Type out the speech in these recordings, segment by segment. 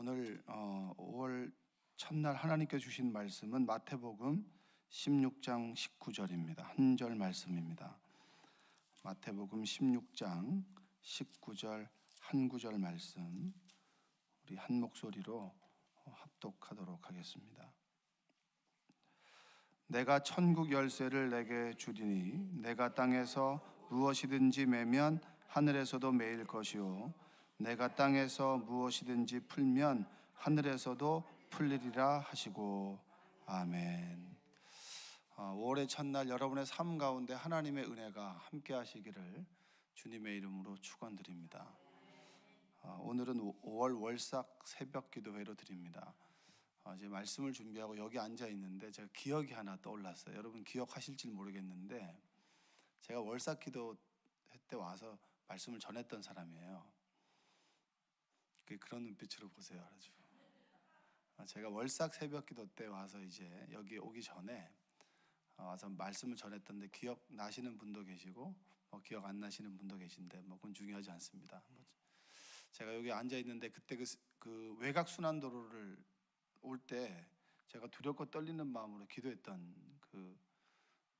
오늘 5월 첫날 하나님께 주신 말씀은 마태복음 16장 19절입니다. 한 절 말씀입니다. 마태복음 16장 19절 한 구절 말씀 우리 한 목소리로 합독하도록 하겠습니다. 내가 천국 열쇠를 내게 주리니 내가 땅에서 무엇이든지 매면 하늘에서도 매일 것이요 내가 땅에서 무엇이든지 풀면 하늘에서도 풀리리라 하시고 아멘. 5월의 첫날 여러분의 삶 가운데 하나님의 은혜가 함께 하시기를 주님의 이름으로 축원드립니다. 오늘은 5월 월삭 새벽 기도회로 드립니다. 이제 말씀을 준비하고 여기 앉아 있는데 제가 기억이 하나 떠올랐어요. 여러분 기억하실지 모르겠는데 제가 월삭 기도회 때 와서 말씀을 전했던 사람이에요. 그런 눈빛으로 보세요. 제가 월삭 새벽 기도 때 와서 이제 여기 오기 전에 와서 말씀을 전했던데 기억 나시는 분도 계시고 기억 안 나시는 분도 계신데 그건 중요하지 않습니다. 제가 여기 앉아 있는데 그때 그 외곽 순환도로를 올 때 제가 두렵고 떨리는 마음으로 기도했던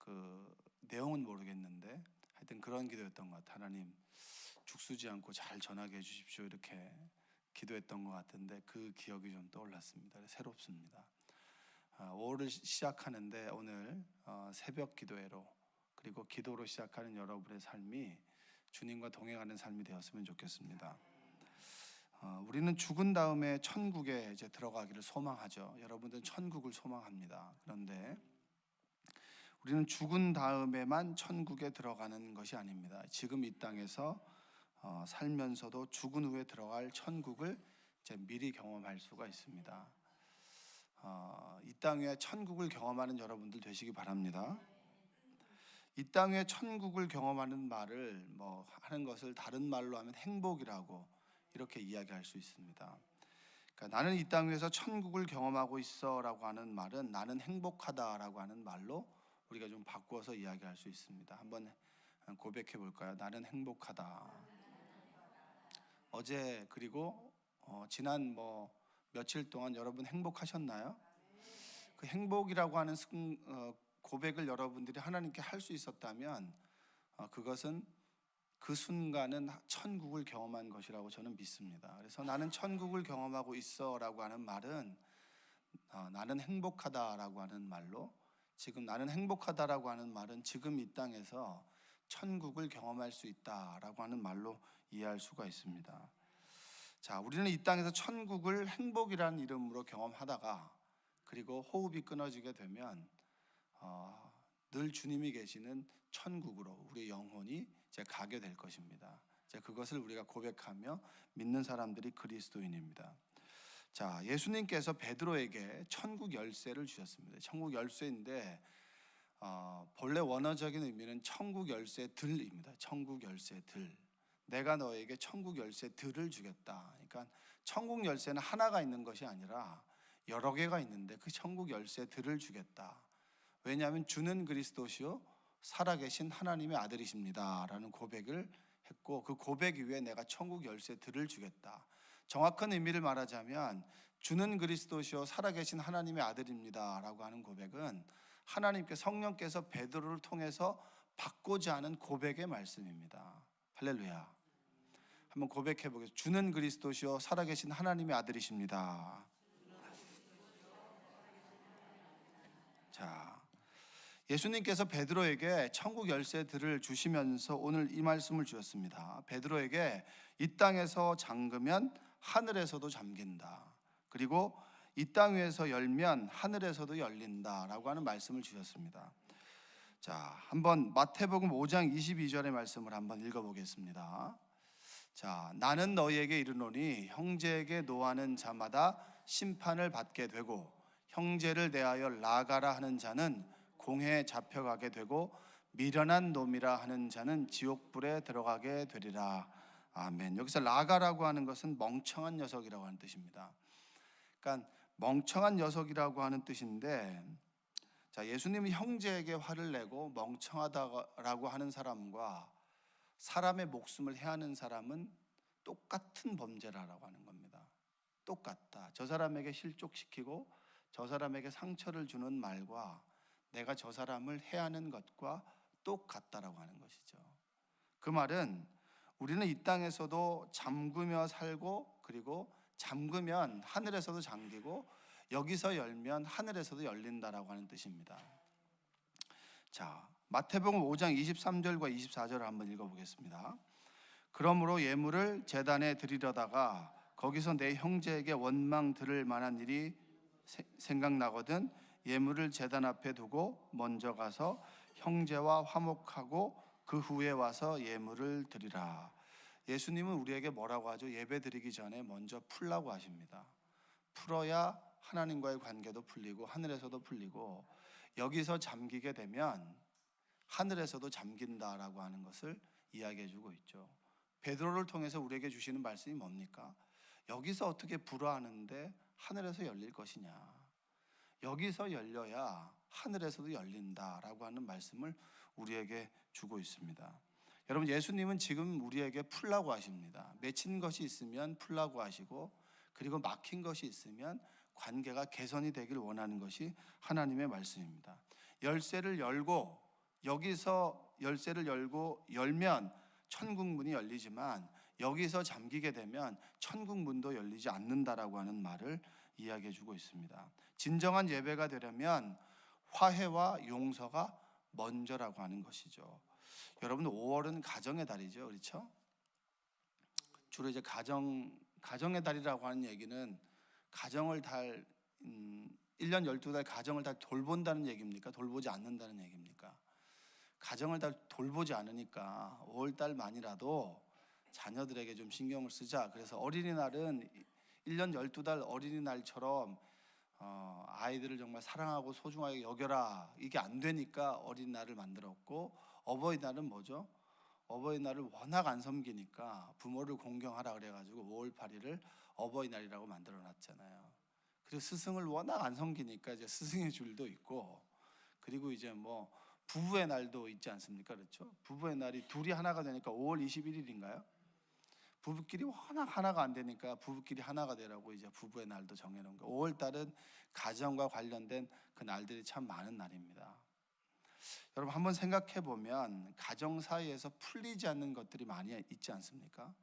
그 내용은 모르겠는데 하여튼 그런 기도였던 것 같아요. 하나님 죽쓰지 않고 잘 전하게 해주십시오 이렇게 기도했던 것 같은데 그 기억이 좀 떠올랐습니다. 새롭습니다. 5월을 시작하는데 오늘 새벽 기도회로 그리고 기도로 시작하는 여러분의 삶이 주님과 동행하는 삶이 되었으면 좋겠습니다. 우리는 죽은 다음에 천국에 이제 들어가기를 소망하죠. 여러분들은 천국을 소망합니다. 그런데 우리는 죽은 다음에만 천국에 들어가는 것이 아닙니다. 지금 이 땅에서 살면서도 죽은 후에 들어갈 천국을 이제 미리 경험할 수가 있습니다. 이 땅에 천국을 경험하는 여러분들 되시기 바랍니다. 이 땅에 천국을 경험하는 말을 하는 것을 다른 말로 하면 행복이라고 이렇게 이야기할 수 있습니다. 그러니까 나는 이 땅 위에서 천국을 경험하고 있어라고 하는 말은 나는 행복하다라고 하는 말로 우리가 좀 바꾸어서 이야기할 수 있습니다. 한번 고백해 볼까요? 나는 행복하다. 어제 그리고 지난 며칠 동안 여러분 행복하셨나요? 그 행복이라고 하는 고백을 여러분들이 하나님께 할 수 있었다면 그것은 그 순간은 천국을 경험한 것이라고 저는 믿습니다. 그래서 나는 천국을 경험하고 있어라고 하는 말은 나는 행복하다라고 하는 말로 지금 나는 행복하다라고 하는 말은 지금 이 땅에서 천국을 경험할 수 있다라고 하는 말로 이해할 수가 있습니다. 자, 우리는 이 땅에서 천국을 행복이라는 이름으로 경험하다가 그리고 호흡이 끊어지게 되면 늘 주님이 계시는 천국으로 우리 영혼이 이제 가게 될 것입니다. 이제 그것을 우리가 고백하며 믿는 사람들이 그리스도인입니다. 자, 예수님께서 베드로에게 천국 열쇠를 주셨습니다. 천국 열쇠인데 본래 원어적인 의미는 천국 열쇠 들입니다. 천국 열쇠 들. 내가 너에게 천국 열쇠 들을 주겠다. 그러니까 천국 열쇠는 하나가 있는 것이 아니라 여러 개가 있는데 그 천국 열쇠 들을 주겠다. 왜냐하면 주는 그리스도시요 살아계신 하나님의 아들이십니다 라는 고백을 했고 그 고백 이후에 내가 천국 열쇠 들을 주겠다. 정확한 의미를 말하자면 주는 그리스도시요 살아계신 하나님의 아들입니다 라고 하는 고백은 하나님께 성령께서 베드로를 통해서 받고자 하는 고백의 말씀입니다. 할렐루야. 한번 고백해 보겠습니다. 주는 그리스도시요 살아계신 하나님의 아들이십니다. 자, 예수님께서 베드로에게 천국 열쇠들을 주시면서 오늘 이 말씀을 주셨습니다. 베드로에게 이 땅에서 잠그면 하늘에서도 잠긴다. 그리고 이 땅 위에서 열면 하늘에서도 열린다라고 하는 말씀을 주셨습니다. 자, 한번 마태복음 5장 22절의 말씀을 한번 읽어보겠습니다. 자, 나는 너희에게 이르노니 형제에게 노하는 자마다 심판을 받게 되고 형제를 대하여 라가라 하는 자는 공회에 잡혀가게 되고 미련한 놈이라 하는 자는 지옥불에 들어가게 되리라. 아멘. 여기서 라가라고 하는 것은 멍청한 녀석이라고 하는 뜻입니다. 그러니까 멍청한 녀석이라고 하는 뜻인데 자, 예수님은 형제에게 화를 내고 멍청하다라고 하는 사람과 사람의 목숨을 해하는 사람은 똑같은 범죄라고 하는 겁니다. 똑같다. 저 사람에게 실족시키고 저 사람에게 상처를 주는 말과 내가 저 사람을 해하는 것과 똑같다라고 하는 것이죠. 그 말은 우리는 이 땅에서도 잠그며 살고, 그리고 잠그면 하늘에서도 잠기고 여기서 열면 하늘에서도 열린다라고 하는 뜻입니다. 자, 마태복음 5장 23절과 24절을 한번 읽어보겠습니다. 그러므로 예물을 제단에 드리려다가 거기서 내 형제에게 원망 들을 만한 일이 생각나거든 예물을 제단 앞에 두고 먼저 가서 형제와 화목하고 그 후에 와서 예물을 드리라. 예수님은 우리에게 뭐라고 하죠? 예배 드리기 전에 먼저 풀라고 하십니다. 풀어야 하나님과의 관계도 풀리고 하늘에서도 풀리고 여기서 잠기게 되면 하늘에서도 잠긴다라고 하는 것을 이야기해 주고 있죠. 베드로를 통해서 우리에게 주시는 말씀이 뭡니까? 여기서 어떻게 불어하는데 하늘에서 열릴 것이냐. 여기서 열려야 하늘에서도 열린다라고 하는 말씀을 우리에게 주고 있습니다. 여러분, 예수님은 지금 우리에게 풀라고 하십니다. 맺힌 것이 있으면 풀라고 하시고, 그리고 막힌 것이 있으면 관계가 개선이 되길 원하는 것이 하나님의 말씀입니다. 열쇠를 열고, 여기서 열쇠를 열고 열면 천국 문이 열리지만 여기서 잠기게 되면 천국 문도 열리지 않는다라고 하는 말을 이야기해 주고 있습니다. 진정한 예배가 되려면 화해와 용서가 먼저라고 하는 것이죠. 여러분, 5월은 가정의 달이죠, 그렇죠? 주로 이제 가정의 달이라고 하는 얘기는 가정을 1년 12달 가정을 다 돌본다는 얘기입니까? 돌보지 않는다는 얘기입니까? 가정을 다 돌보지 않으니까 5월달만이라도 자녀들에게 좀 신경을 쓰자. 그래서 어린이날은 1년 12달 어린이날처럼 아이들을 정말 사랑하고 소중하게 여겨라, 이게 안 되니까 어린이날을 만들었고, 어버이날은 뭐죠? 어버이날을 워낙 안 섬기니까 부모를 공경하라 그래가지고 5월 8일을 어버이날이라고 만들어 놨잖아요. 그리고 스승을 워낙 안 섬기니까 이제 스승의 줄도 있고, 그리고 이제 뭐 부부의 날도 있지 않습니까? 그렇죠? 부부의 날이 둘이 하나가 되니까 5월 21일인가요? 부부끼리 워낙 하나가 안 되니까 부부끼리 하나가 되라고 이제 부부의 날도 정해놓은 거예요. 5월 달은 가정과 관련된 그 날들이 참 많은 날입니다. 여러분, 한번 생각해 보면 가정 사이에서 풀리지 않는 것들이 많이 있지 않습니까?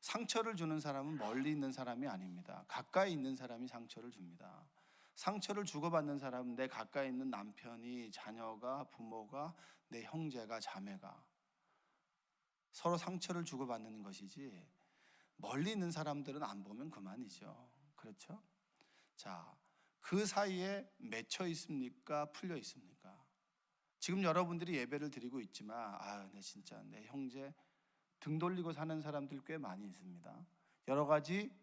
상처를 주는 사람은 멀리 있는 사람이 아닙니다. 가까이 있는 사람이 상처를 줍니다. 상처를 주고받는 사람은 내 가까이 있는 남편이, 자녀가, 부모가, 내 형제가, 자매가 서로 상처를 주고받는 것이지, 멀리 있는 사람들은 안 보면 그만이죠. 그렇죠? 자, 그 사이에 맺혀 있습니까? 풀려 있습니까? 지금 여러분들이 예배를 드리고 있지만 내 진짜 내 형제 등 돌리고 사는 사람들 꽤 많이 있습니다. 여러 가지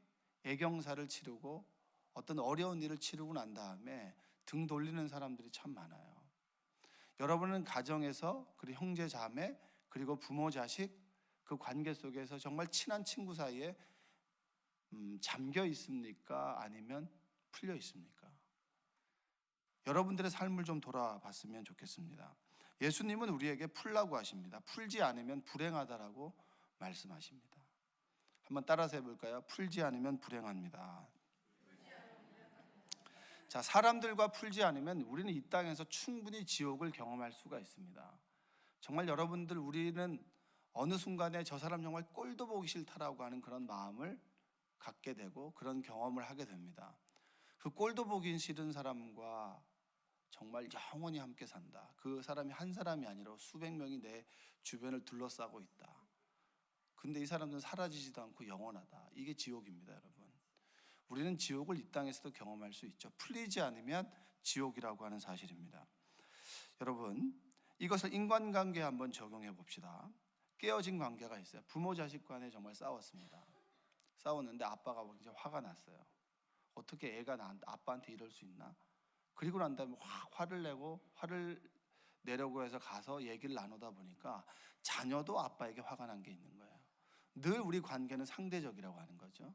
애경사를 치르고 어떤 어려운 일을 치르고 난 다음에 등 돌리는 사람들이 참 많아요. 여러분은 가정에서, 그리고 형제 자매, 그리고 부모 자식, 그 관계 속에서 정말 친한 친구 사이에 잠겨 있습니까? 아니면 풀려 있습니까? 여러분들의 삶을 좀 돌아봤으면 좋겠습니다. 예수님은 우리에게 풀라고 하십니다. 풀지 않으면 불행하다라고 말씀하십니다. 한번 따라서 해볼까요? 풀지 않으면 불행합니다. 자, 사람들과 풀지 않으면 우리는 이 땅에서 충분히 지옥을 경험할 수가 있습니다. 정말 여러분들, 우리는 어느 순간에 저 사람 정말 꼴도 보기 싫다라고 하는 그런 마음을 갖게 되고 그런 경험을 하게 됩니다. 그 꼴도 보기 싫은 사람과 정말 영원히 함께 산다. 그 사람이 한 사람이 아니라 수백 명이 내 주변을 둘러싸고 있다. 근데 이 사람들은 사라지지도 않고 영원하다. 이게 지옥입니다, 여러분. 우리는 지옥을 이 땅에서도 경험할 수 있죠. 풀리지 않으면 지옥이라고 하는 사실입니다. 여러분, 이것을 인간관계에 한번 적용해 봅시다. 깨어진 관계가 있어요. 부모 자식 간에 정말 싸웠습니다. 싸웠는데 아빠가 이제 화가 났어요. 어떻게 애가 아빠한테 이럴 수 있나? 그리고 난 다음에 화를 내려고 해서 가서 얘기를 나누다 보니까 자녀도 아빠에게 화가 난 게 있는 거예요. 늘 우리 관계는 상대적이라고 하는 거죠.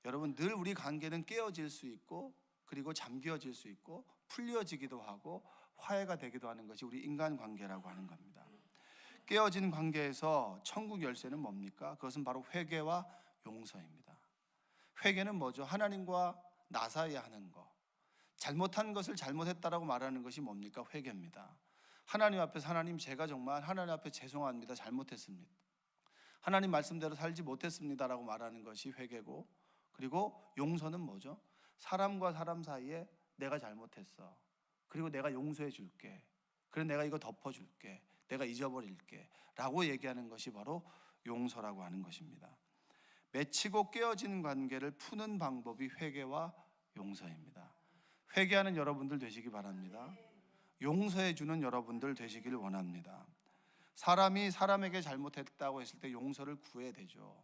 여러분, 늘 우리 관계는 깨어질 수 있고, 그리고 잠겨질 수 있고, 풀려지기도 하고 화해가 되기도 하는 것이 우리 인간관계라고 하는 겁니다. 깨어진 관계에서 천국 열쇠는 뭡니까? 그것은 바로 회개와 용서입니다. 회개는 뭐죠? 하나님과 나 사이에 하는 거. 잘못한 것을 잘못했다라고 말하는 것이 뭡니까? 회개입니다. 하나님 앞에서 하나님, 제가 정말 하나님 앞에 죄송합니다. 잘못했습니다. 하나님 말씀대로 살지 못했습니다라고 말하는 것이 회개고, 그리고 용서는 뭐죠? 사람과 사람 사이에 내가 잘못했어. 그리고 내가 용서해 줄게. 그리고 내가 이거 덮어줄게. 내가 잊어버릴게. 라고 얘기하는 것이 바로 용서라고 하는 것입니다. 맺히고 깨어진 관계를 푸는 방법이 회개와 용서입니다. 회개하는 여러분들 되시기 바랍니다. 용서해 주는 여러분들 되시기를 원합니다. 사람이 사람에게 잘못했다고 했을 때 용서를 구해야 되죠.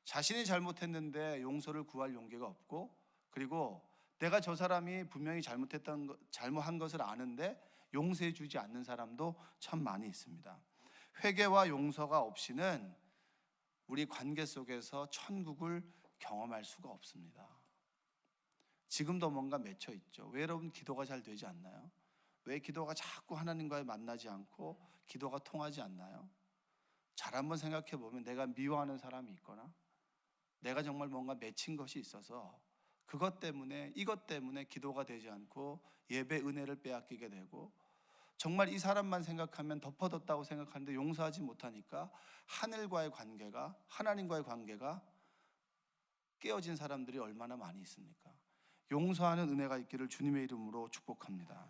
자신이 잘못했는데 용서를 구할 용기가 없고, 그리고 내가 저 사람이 분명히 잘못한 것을 아는데 용서해 주지 않는 사람도 참 많이 있습니다. 회개와 용서가 없이는 우리 관계 속에서 천국을 경험할 수가 없습니다. 지금도 뭔가 맺혀 있죠. 왜 여러분 기도가 잘 되지 않나요? 왜 기도가 자꾸 하나님과 만나지 않고 기도가 통하지 않나요? 잘 한번 생각해 보면 내가 미워하는 사람이 있거나 내가 정말 뭔가 맺힌 것이 있어서 그것 때문에, 이것 때문에 기도가 되지 않고 예배 은혜를 빼앗기게 되고, 정말 이 사람만 생각하면 덮어뒀다고 생각하는데 용서하지 못하니까 하늘과의 관계가, 하나님과의 관계가 깨어진 사람들이 얼마나 많이 있습니까? 용서하는 은혜가 있기를 주님의 이름으로 축복합니다.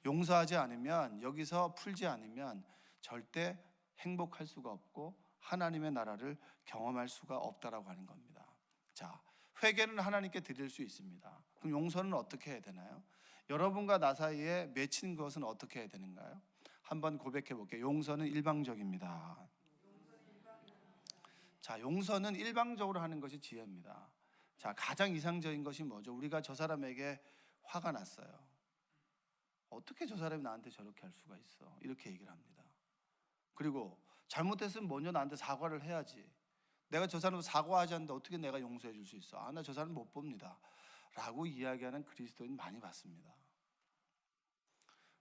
용서하지 않으면, 여기서 풀지 않으면 절대 행복할 수가 없고 하나님의 나라를 경험할 수가 없다라고 하는 겁니다. 자, 회개는 하나님께 드릴 수 있습니다. 그럼 용서는 어떻게 해야 되나요? 여러분과 나 사이에 맺힌 것은 어떻게 해야 되는가요? 한번 고백해 볼게요. 용서는 일방적입니다. 자, 용서는 일방적으로 하는 것이 지혜입니다. 자, 가장 이상적인 것이 뭐죠? 우리가 저 사람에게 화가 났어요. 어떻게 저 사람이 나한테 저렇게 할 수가 있어? 이렇게 얘기를 합니다. 그리고 잘못했으면 먼저 나한테 사과를 해야지. 내가 저 사람 사과하지 않는데 어떻게 내가 용서해 줄 수 있어? 아, 나 저 사람 못 봅니다. 라고 이야기하는 그리스도인 많이 봤습니다.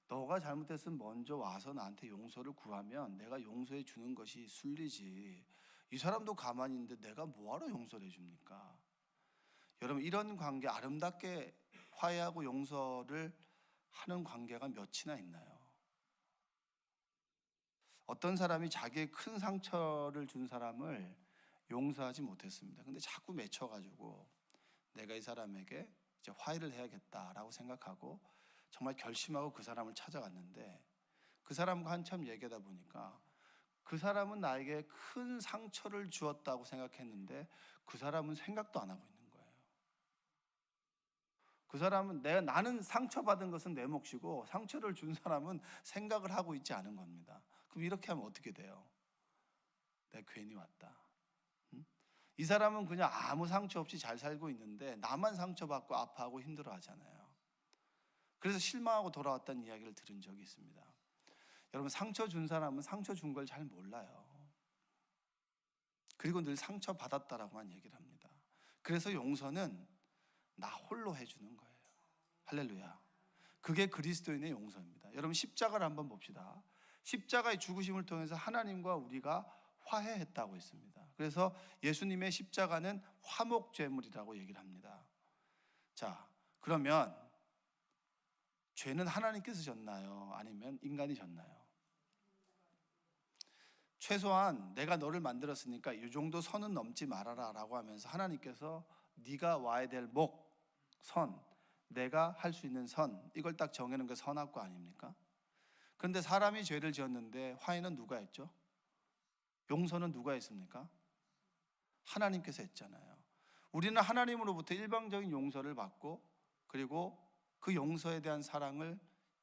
너가 잘못했으면 먼저 와서 나한테 용서를 구하면 내가 용서해 주는 것이 순리지. 이 사람도 가만히 있는데 내가 뭐하러 용서를 해줍니까? 여러분, 이런 관계, 아름답게 화해하고 용서를 하는 관계가 몇이나 있나요? 어떤 사람이 자기의 큰 상처를 준 사람을 용서하지 못했습니다. 근데 자꾸 맺혀가지고 내가 이 사람에게 이제 화해를 해야겠다라고 생각하고 정말 결심하고 그 사람을 찾아갔는데, 그 사람과 한참 얘기하다 보니까 그 사람은 나에게 큰 상처를 주었다고 생각했는데 그 사람은 생각도 안 하고 있는 거예요. 그 사람은 나는 상처받은 것은 내 몫이고 상처를 준 사람은 생각을 하고 있지 않은 겁니다. 그럼 이렇게 하면 어떻게 돼요? 내가 괜히 왔다. 이 사람은 그냥 아무 상처 없이 잘 살고 있는데 나만 상처받고 아파하고 힘들어 하잖아요. 그래서 실망하고 돌아왔다는 이야기를 들은 적이 있습니다. 여러분, 상처 준 사람은 상처 준 걸 잘 몰라요. 그리고 늘 상처받았다라고만 얘기를 합니다. 그래서 용서는 나 홀로 해주는 거예요. 할렐루야. 그게 그리스도인의 용서입니다. 여러분, 십자가를 한번 봅시다. 십자가의 죽으심을 통해서 하나님과 우리가 화해했다고 했습니다. 그래서 예수님의 십자가는 화목제물이라고 얘기를 합니다. 자, 그러면 죄는 하나님께서 졌나요? 아니면 인간이 졌나요? 최소한 내가 너를 만들었으니까 이 정도 선은 넘지 말아라 라고 하면서 하나님께서 네가 와야 될 목, 선, 내가 할 수 있는 선, 이걸 딱 정해놓은 게 선악과 아닙니까? 그런데 사람이 죄를 지었는데 화해는 누가 했죠? 용서는 누가 했습니까? 하나님께서 했잖아요. 우리는 하나님으로부터 일방적인 용서를 받고, 그리고 그 용서에 대한 사랑을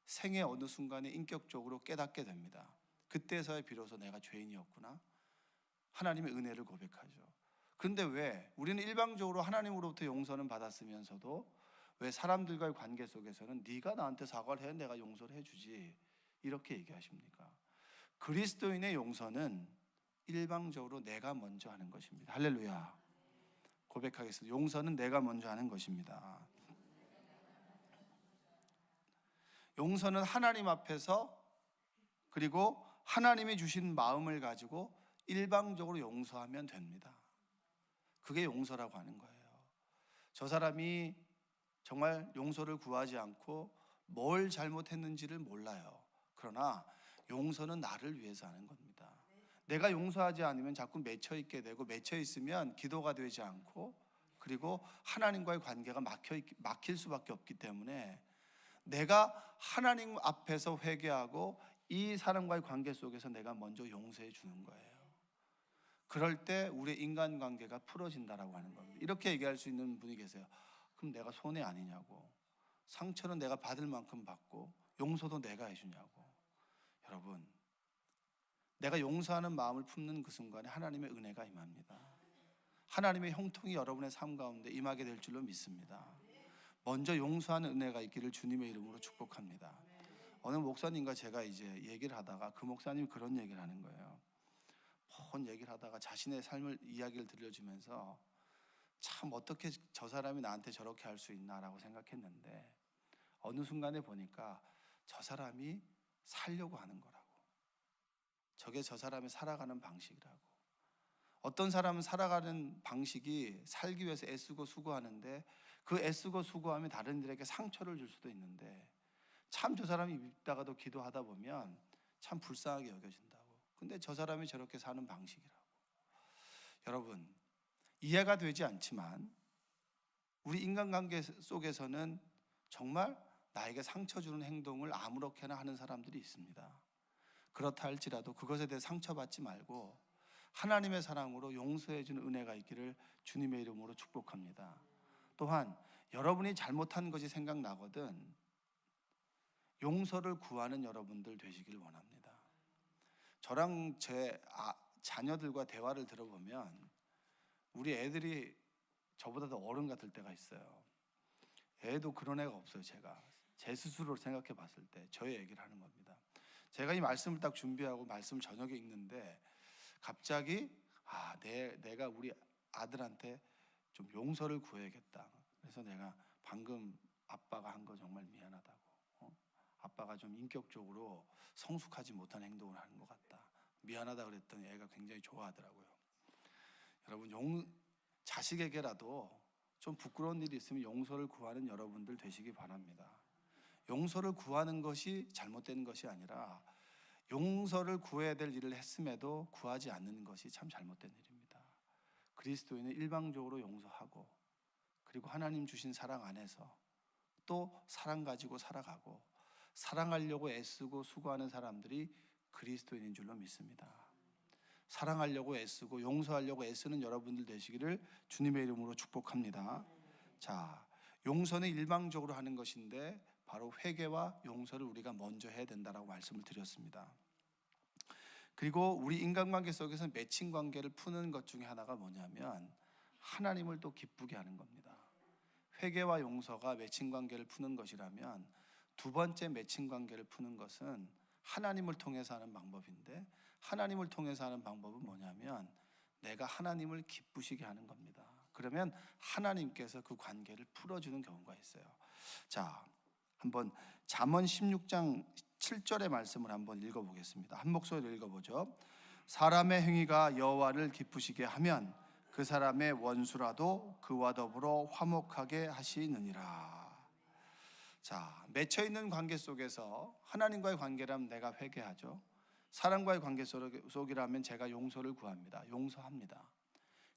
생애 어느 순간에 인격적으로 깨닫게 됩니다. 그때서야 비로소 내가 죄인이었구나, 하나님의 은혜를 고백하죠. 그런데 왜 우리는 일방적으로 하나님으로부터 용서는 받았으면서도 왜 사람들과의 관계 속에서는 네가 나한테 사과를 해 내가 용서를 해주지, 이렇게 얘기하십니까? 그리스도인의 용서는 일방적으로 내가 먼저 하는 것입니다. 할렐루야. 고백하겠습니다. 용서는 내가 먼저 하는 것입니다. 용서는 하나님 앞에서, 그리고 하나님이 주신 마음을 가지고 일방적으로 용서하면 됩니다. 그게 용서라고 하는 거예요. 저 사람이 정말 용서를 구하지 않고 뭘 잘못했는지를 몰라요. 그러나 용서는 나를 위해서 하는 겁니다. 내가 용서하지 않으면 자꾸 맺혀 있게 되고, 맺혀 있으면 기도가 되지 않고, 그리고 하나님과의 관계가 막힐 수밖에 없기 때문에 내가 하나님 앞에서 회개하고 이 사람과의 관계 속에서 내가 먼저 용서해 주는 거예요. 그럴 때 우리의 인간관계가 풀어진다라고 하는 겁니다. 이렇게 얘기할 수 있는 분이 계세요. 그럼 내가 손해 아니냐고, 상처는 내가 받을 만큼 받고 용서도 내가 해주냐고. 여러분, 내가 용서하는 마음을 품는 그 순간에 하나님의 은혜가 임합니다. 하나님의 형통이 여러분의 삶 가운데 임하게 될 줄로 믿습니다. 먼저 용서하는 은혜가 있기를 주님의 이름으로 축복합니다. 어느 목사님과 제가 이제 얘기를 하다가 그 목사님이 그런 얘기를 하는 거예요. 본 얘기를 하다가 자신의 삶을 이야기를 들려주면서 참 어떻게 저 사람이 나한테 저렇게 할 수 있나라고 생각했는데, 어느 순간에 보니까 저 사람이 살려고 하는 거라고. 저게 저 사람이 살아가는 방식이라고. 어떤 사람은 살아가는 방식이 살기 위해서 애쓰고 수고하는데, 그 애쓰고 수고하면 다른 이들에게 상처를 줄 수도 있는데, 참 저 사람이 믿다가도 기도하다 보면 참 불쌍하게 여겨진다고. 근데 저 사람이 저렇게 사는 방식이라고. 여러분, 이해가 되지 않지만 우리 인간관계 속에서는 정말 나에게 상처 주는 행동을 아무렇게나 하는 사람들이 있습니다. 그렇다 할지라도 그것에 대해 상처받지 말고 하나님의 사랑으로 용서해 주는 은혜가 있기를 주님의 이름으로 축복합니다. 또한 여러분이 잘못한 것이 생각나거든 용서를 구하는 여러분들 되시길 원합니다. 저랑 제 자녀들과 대화를 들어보면 우리 애들이 저보다 더 어른 같을 때가 있어요. 애도 그런 애가 없어요. 제가 제 스스로를 생각해 봤을 때 저의 얘기를 하는 겁니다. 제가 이 말씀을 딱 준비하고 말씀 저녁에 읽는데 갑자기 내가 우리 아들한테 좀 용서를 구해야겠다. 그래서 내가 방금 아빠가 한 거 정말 미안하다고. 아빠가 좀 인격적으로 성숙하지 못한 행동을 하는 것 같다. 미안하다 그랬더니 애가 굉장히 좋아하더라고요. 여러분, 자식에게라도 좀 부끄러운 일이 있으면 용서를 구하는 여러분들 되시기 바랍니다. 용서를 구하는 것이 잘못된 것이 아니라 용서를 구해야 될 일을 했음에도 구하지 않는 것이 참 잘못된 일입니다. 그리스도인은 일방적으로 용서하고, 그리고 하나님 주신 사랑 안에서 또 사랑 가지고 살아가고, 사랑하려고 애쓰고 수고하는 사람들이 그리스도인인 줄로 믿습니다. 사랑하려고 애쓰고 용서하려고 애쓰는 여러분들 되시기를 주님의 이름으로 축복합니다. 자, 용서는 일방적으로 하는 것인데 바로 회개와 용서를 우리가 먼저 해야 된다라고 말씀을 드렸습니다. 그리고 우리 인간관계 속에서 맺힌 관계를 푸는 것 중에 하나가 뭐냐면 하나님을 또 기쁘게 하는 겁니다. 회개와 용서가 맺힌 관계를 푸는 것이라면 두 번째 맺힌 관계를 푸는 것은 하나님을 통해서 하는 방법인데, 하나님을 통해서 하는 방법은 뭐냐면 내가 하나님을 기쁘시게 하는 겁니다. 그러면 하나님께서 그 관계를 풀어주는 경우가 있어요. 자, 한번 잠언 16장 7절의 말씀을 한번 읽어보겠습니다. 한 목소리로 읽어보죠. 사람의 행위가 여호와를 기쁘시게 하면 그 사람의 원수라도 그와 더불어 화목하게 하시느니라. 자, 맺혀있는 관계 속에서 하나님과의 관계라면 내가 회개하죠. 사람과의 관계 속이라면 제가 용서를 구합니다. 용서합니다.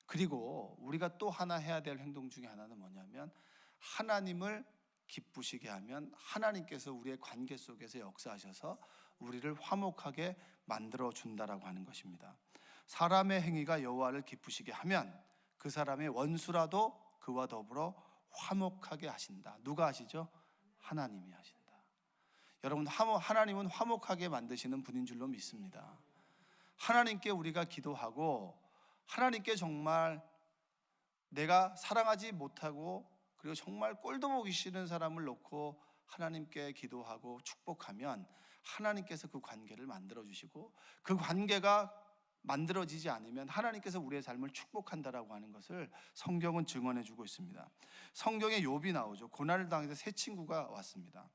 그리고 우리가 또 하나 해야 될 행동 중에 하나는 뭐냐면 하나님을 기쁘시게 하면 하나님께서 우리의 관계 속에서 역사하셔서 우리를 화목하게 만들어 준다라고 하는 것입니다. 사람의 행위가 여호와를 기쁘시게 하면 그 사람의 원수라도 그와 더불어 화목하게 하신다. 누가 하시죠? 하나님이 하신다. 여러분, 하나님은 화목하게 만드시는 분인 줄로 믿습니다. 하나님께 우리가 기도하고 하나님께 정말 내가 사랑하지 못하고 그리고 정말 꼴도 보기 싫은 사람을 놓고 하나님께 기도하고 축복하면 하나님께서 그 관계를 만들어주시고, 그 관계가 만들어지지 않으면 하나님께서 우리의 삶을 축복한다라고 하는 것을 성경은 증언해주고 있습니다. 성경에 욥이 나오죠. 고난을 당해서 세 친구가 왔습니다.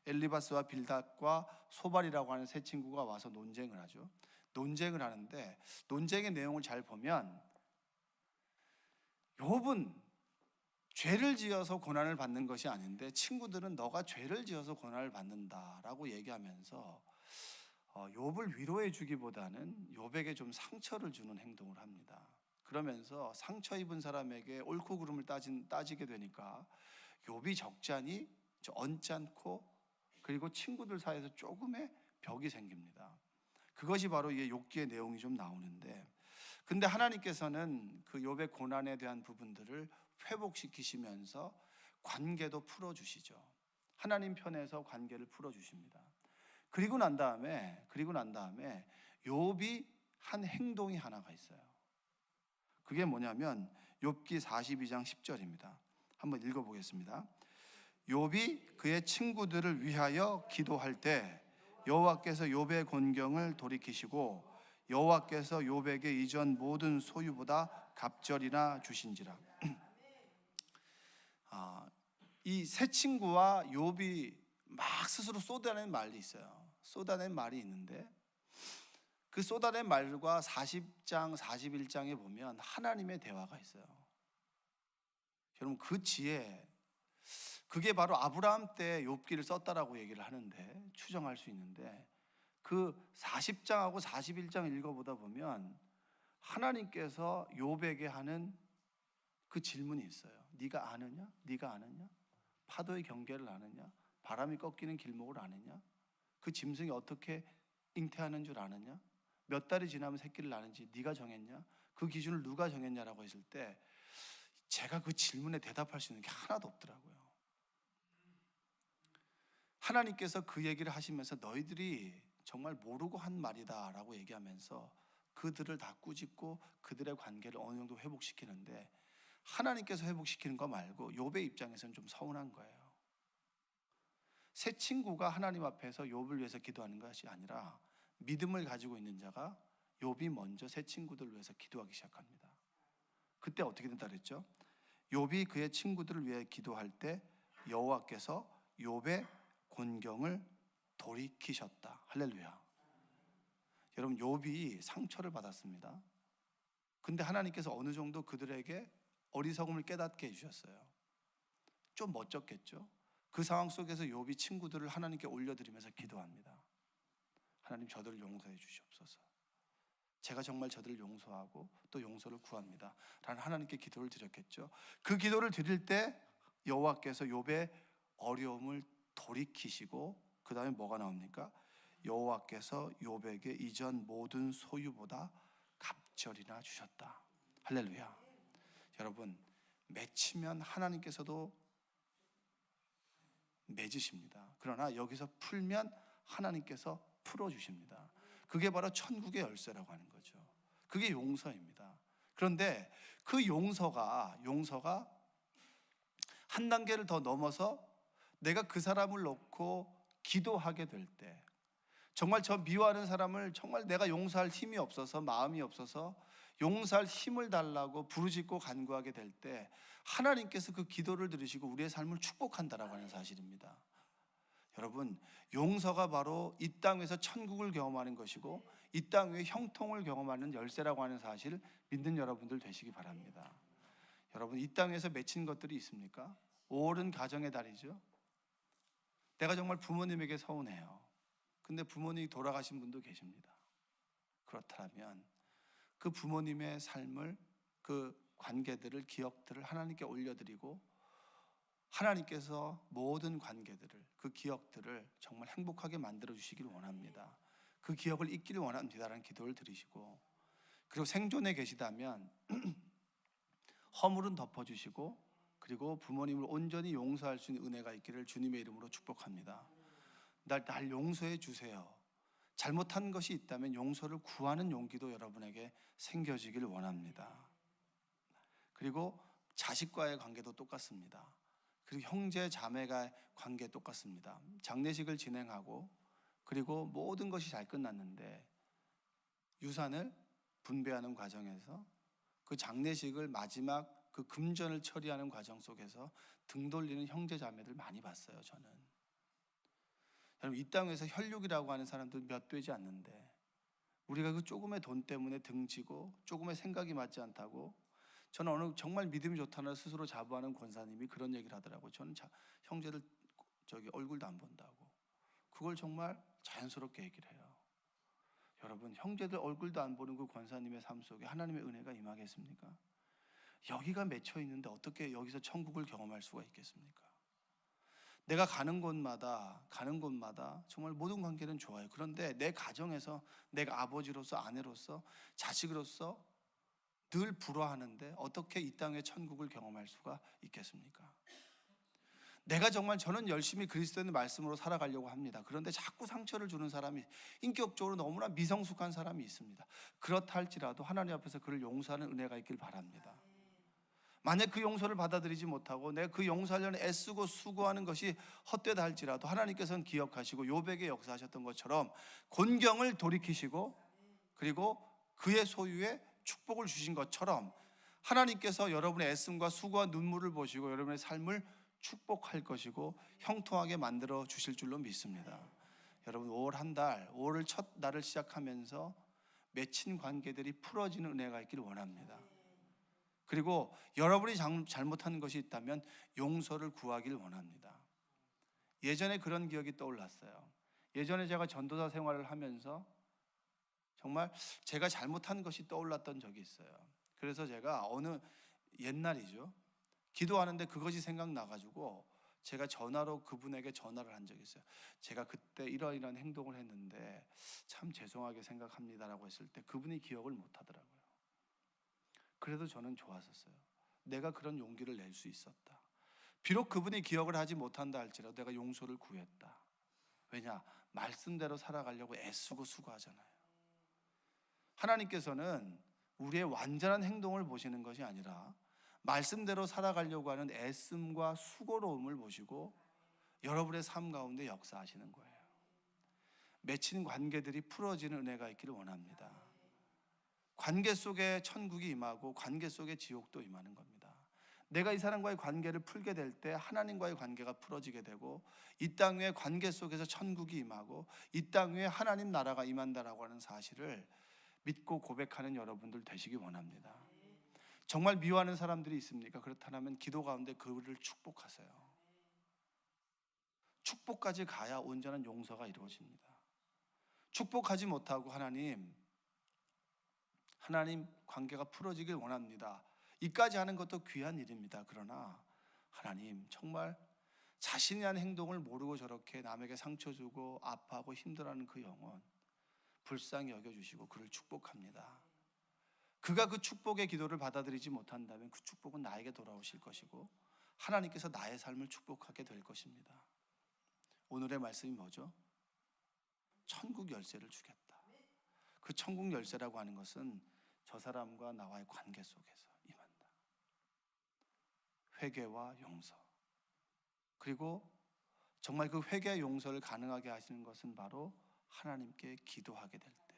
엘리바스와 빌닷과 소발이라고 하는 세 친구가 와서 논쟁을 하죠. 논쟁을 하는데 논쟁의 내용을 잘 보면 욥은 죄를 지어서 고난을 받는 것이 아닌데 친구들은 너가 죄를 지어서 고난을 받는다라고 얘기하면서 욥을 위로해 주기보다는 욥에게 좀 상처를 주는 행동을 합니다. 그러면서 상처 입은 사람에게 옳고 그름을 따지게 되니까 욥이 적잖이 언짢고 그리고 친구들 사이에서 조금의 벽이 생깁니다. 그것이 바로 이 욥기의 내용이 좀 나오는데, 근데 하나님께서는 그 욥의 고난에 대한 부분들을 회복시키시면서 관계도 풀어주시죠. 하나님 편에서 관계를 풀어주십니다. 그리고 난 다음에 욥이 한 행동이 하나가 있어요. 그게 뭐냐면 욥기 42장 10절입니다. 한번 읽어보겠습니다. 욥이 그의 친구들을 위하여 기도할 때 여호와께서 욥의 곤경을 돌이키시고 여호와께서 욥에게 이전 모든 소유보다 갑절이나 주신지라. 이 세 친구와 욥이 막 스스로 쏟아낸 말이 있어요. 쏟아낸 말이 있는데 그 쏟아낸 말과 40장, 41장에 보면 하나님의 대화가 있어요. 여러분 그 지혜, 그게 바로 아브라함 때 욥기를 썼다라고 얘기를 하는데 추정할 수 있는데 그 40장하고 41장 읽어보다 보면 하나님께서 욥에게 하는 그 질문이 있어요. 네가 아느냐? 네가 아느냐? 파도의 경계를 아느냐? 바람이 꺾이는 길목을 아느냐? 그 짐승이 어떻게 잉태하는 줄 아느냐? 몇 달이 지나면 새끼를 낳는지 네가 정했냐? 그 기준을 누가 정했냐라고 했을 때 제가 그 질문에 대답할 수 있는 게 하나도 없더라고요. 하나님께서 그 얘기를 하시면서 너희들이 정말 모르고 한 말이다 라고 얘기하면서 그들을 다 꾸짖고 그들의 관계를 어느 정도 회복시키는데, 하나님께서 회복시키는 거 말고 욥의 입장에서는 좀 서운한 거예요. 세 친구가 하나님 앞에서 욥을 위해서 기도하는 것이 아니라 믿음을 가지고 있는 자가 욥이 먼저 세 친구들을 위해서 기도하기 시작합니다. 그때 어떻게 된다 그랬죠? 욥이 그의 친구들을 위해 기도할 때 여호와께서 욥의 곤경을 돌이키셨다. 할렐루야. 여러분 욥이 상처를 받았습니다. 근데 하나님께서 어느 정도 그들에게 어리석음을 깨닫게 해주셨어요. 좀 멋졌겠죠? 그 상황 속에서 욥이 친구들을 하나님께 올려드리면서 기도합니다. 하나님 저들을 용서해 주시옵소서. 제가 정말 저들을 용서하고 또 용서를 구합니다 라는 하나님께 기도를 드렸겠죠. 그 기도를 드릴 때 여호와께서 욥의 어려움을 돌이키시고 그 다음에 뭐가 나옵니까? 여호와께서 욥에게 이전 모든 소유보다 갑절이나 주셨다. 할렐루야. 여러분 맺히면 하나님께서도 맺으십니다. 그러나 여기서 풀면 하나님께서 풀어주십니다. 그게 바로 천국의 열쇠라고 하는 거죠. 그게 용서입니다. 그런데 그 용서가 한 단계를 더 넘어서 내가 그 사람을 놓고 기도하게 될 때, 정말 저 미워하는 사람을 정말 내가 용서할 힘이 없어서 마음이 없어서 용서할 힘을 달라고 부르짖고 간구하게 될 때 하나님께서 그 기도를 들으시고 우리의 삶을 축복한다라고 하는 사실입니다. 여러분 용서가 바로 이 땅에서 천국을 경험하는 것이고 이 땅 위에 형통을 경험하는 열쇠라고 하는 사실을 믿는 여러분들 되시기 바랍니다. 여러분 이 땅에서 맺힌 것들이 있습니까? 5월은 가정의 달이죠. 내가 정말 부모님에게 서운해요. 근데 부모님이 돌아가신 분도 계십니다. 그렇다면 그 부모님의 삶을, 그 관계들을, 기억들을 하나님께 올려드리고 하나님께서 모든 관계들을, 그 기억들을 정말 행복하게 만들어 주시기를 원합니다. 그 기억을 잊기를 원합니다라는 기도를 드리시고, 그리고 생존에 계시다면 허물은 덮어주시고 그리고 부모님을 온전히 용서할 수 있는 은혜가 있기를 주님의 이름으로 축복합니다. 날 용서해 주세요. 잘못한 것이 있다면 용서를 구하는 용기도 여러분에게 생겨지길 원합니다. 그리고 자식과의 관계도 똑같습니다. 그리고 형제 자매가 관계 똑같습니다. 장례식을 진행하고 그리고 모든 것이 잘 끝났는데 유산을 분배하는 과정에서 그 장례식을 마지막 그 금전을 처리하는 과정 속에서 등 돌리는 형제 자매들 많이 봤어요. 저는 여러분 이 땅에서 혈육이라고 하는 사람들 몇 되지 않는데 우리가 그 조금의 돈 때문에 등지고 조금의 생각이 맞지 않다고 저는 어느 정말 믿음이 좋다는 스스로 자부하는 권사님이 그런 얘기를 하더라고요. 저는 형제들 얼굴도 안 본다고. 그걸 정말 자연스럽게 얘기를 해요. 여러분, 형제들 얼굴도 안 보는 그 권사님의 삶 속에 하나님의 은혜가 임하겠습니까? 여기가 맺혀 있는데 어떻게 여기서 천국을 경험할 수가 있겠습니까? 내가 가는 곳마다 정말 모든 관계는 좋아요. 그런데 내 가정에서 내가 아버지로서, 아내로서, 자식으로서 늘 불화하는데 어떻게 이 땅의 천국을 경험할 수가 있겠습니까? 저는 열심히 그리스도의 말씀으로 살아가려고 합니다. 그런데 자꾸 상처를 주는 사람이, 인격적으로 너무나 미성숙한 사람이 있습니다. 그렇다 할지라도 하나님 앞에서 그를 용서하는 은혜가 있길 바랍니다. 만약 그 용서를 받아들이지 못하고 내가 그 용서하려는 애쓰고 수고하는 것이 헛되다 할지라도 하나님께서는 기억하시고 욥에게 역사하셨던 것처럼 곤경을 돌이키시고 그리고 그의 소유에 축복을 주신 것처럼 하나님께서 여러분의 애씀과 수고와 눈물을 보시고 여러분의 삶을 축복할 것이고 형통하게 만들어 주실 줄로 믿습니다. 여러분, 5월 한 달, 5월 첫 날을 시작하면서 맺힌 관계들이 풀어지는 은혜가 있기를 원합니다. 그리고 여러분이 잘못한 것이 있다면 용서를 구하기를 원합니다. 예전에 그런 기억이 떠올랐어요. 예전에 제가 전도사 생활을 하면서 정말 제가 잘못한 것이 떠올랐던 적이 있어요. 그래서 제가 옛날이죠, 기도하는데 그것이 생각나가지고 제가 전화로 그분에게 전화를 한 적이 있어요. 제가 그때 이러이러한 행동을 했는데 참 죄송하게 생각합니다라고 했을 때 그분이 기억을 못 하더라고요. 그래도 저는 좋았었어요. 내가 그런 용기를 낼 수 있었다. 비록 그분이 기억을 하지 못한다 할지라도 내가 용서를 구했다. 왜냐? 말씀대로 살아가려고 애쓰고 수고하잖아요. 하나님께서는 우리의 완전한 행동을 보시는 것이 아니라 말씀대로 살아가려고 하는 애씀과 수고로움을 보시고 여러분의 삶 가운데 역사하시는 거예요. 맺힌 관계들이 풀어지는 은혜가 있기를 원합니다. 관계 속에 천국이 임하고 관계 속에 지옥도 임하는 겁니다. 내가 이 사람과의 관계를 풀게 될 때 하나님과의 관계가 풀어지게 되고 이 땅 위의 관계 속에서 천국이 임하고 이 땅 위에 하나님 나라가 임한다라고 하는 사실을 믿고 고백하는 여러분들 되시기 원합니다. 정말 미워하는 사람들이 있습니까? 그렇다면 기도 가운데 그를 축복하세요. 축복까지 가야 온전한 용서가 이루어집니다. 축복하지 못하고 하나님 관계가 풀어지길 원합니다, 이까지 하는 것도 귀한 일입니다. 그러나 하나님, 정말 자신이 한 행동을 모르고 저렇게 남에게 상처 주고 아파하고 힘들어하는 그 영혼 불쌍히 여겨주시고 그를 축복합니다. 그가 그 축복의 기도를 받아들이지 못한다면 그 축복은 나에게 돌아오실 것이고 하나님께서 나의 삶을 축복하게 될 것입니다. 오늘의 말씀이 뭐죠? 천국 열쇠를 주겠다. 그 천국 열쇠라고 하는 것은 저 사람과 나와의 관계 속에서 임한다. 회개와 용서, 그리고 정말 그 회개와 용서를 가능하게 하시는 것은 바로 하나님께 기도하게 될 때,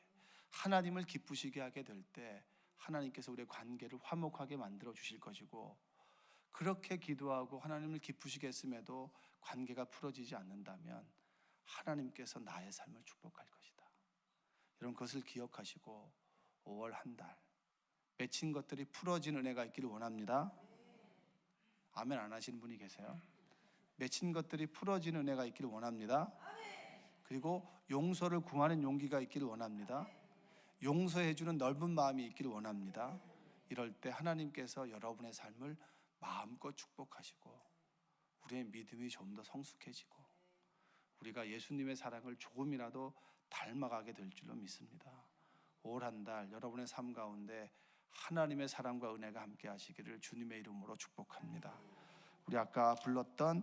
하나님을 기쁘시게 하게 될 때 하나님께서 우리의 관계를 화목하게 만들어 주실 것이고, 그렇게 기도하고 하나님을 기쁘시게 했음에도 관계가 풀어지지 않는다면 하나님께서 나의 삶을 축복할 것이다. 이런 것을 기억하시고 5월 한 달 맺힌 것들이 풀어진 은혜가 있기를 원합니다. 아멘 안 하시는 분이 계세요? 맺힌 것들이 풀어진 은혜가 있기를 원합니다. 그리고 용서를 구하는 용기가 있기를 원합니다. 용서해주는 넓은 마음이 있기를 원합니다. 이럴 때 하나님께서 여러분의 삶을 마음껏 축복하시고 우리의 믿음이 좀 더 성숙해지고 우리가 예수님의 사랑을 조금이라도 닮아가게 될 줄로 믿습니다. 5월 한 달 여러분의 삶 가운데 하나님의 사랑과 은혜가 함께 하시기를 주님의 이름으로 축복합니다. 우리 아까 불렀던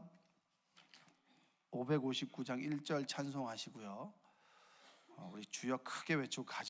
559장 1절 찬송하시고요, 우리 주여 크게 외치고